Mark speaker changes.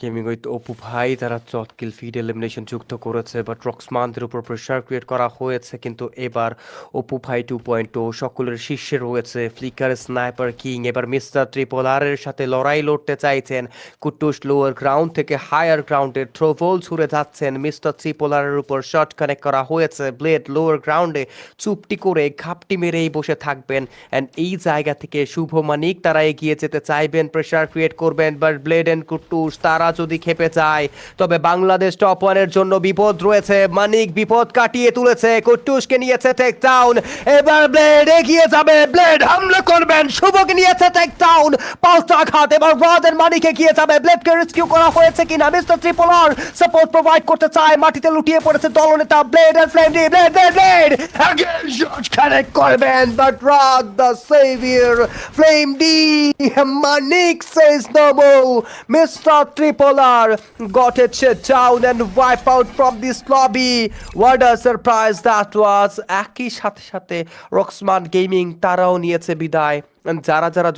Speaker 1: Gaming with Apu ভাই তারা চটকিল feed elimination যুক্ত করেছে, বাট রক্সমানদের উপর প্রেশার ক্রিয়েট করা হয়েছে। কিন্তু এবার অপু ভাই 2.0 সকলের শীর্ষে রয়েছে। ফ্লিকার স্নাইপার কিং এবার মিস্টার ট্রিপলারের সাথে লড়াই লড়তে চাইছেন। কুটুস লোয়ার গ্রাউন্ড থেকে হায়ার গ্রাউন্ডে থ্রোবল ছুড়ে যাচ্ছেন। মিস্টার ট্রিপলারের উপর শট কানেক্ট করা হয়েছে। ব্লেড লোয়ার গ্রাউন্ডে চুপটি করে ঘাপটি মেরেই বসে থাকবেন। অ্যান্ড এই জায়গা থেকে শুভ মানিক তারা এগিয়ে যেতে চাইবেন, প্রেশার ক্রিয়েট করবেন, বাট ব্লেড অ্যান্ড কুটুস তারা যদি খেপে যায় তবে বাংলাদেশ টপ ওয়ানের জন্য বিপদ রয়েছে। মানিক বিপদ কাটিয়ে তুলেছে, কুটুসকে নিয়েছে টেক ডাউন। এবার ব্লেড এগিয়ে যাবে, ব্লেড হামলা করবেন, শুভকে নিয়েছে টেক ডাউন। পাল্টা আঘাত, এবার রাদের মানিক এগিয়ে যাবে। ব্লেডকে রেস্কিউ করা হয়েছে কিনা, মিস্টার ট্রিপলার সাপোর্ট প্রোভাইড করতে চায়। মাটিতে লুটিয়ে পড়েছে দলনেতা blade and flame D. Blade blade blade again shot connect করবেন, বাট রাদ the saviour flame D Manik says no more. Mister ট্রিপলার got it shut down and wipe out from this lobby. What a surprise that was. একই সাথে সাথে রক্সমান gaming তারাও নিয়েছে বিদায়। যারা যারা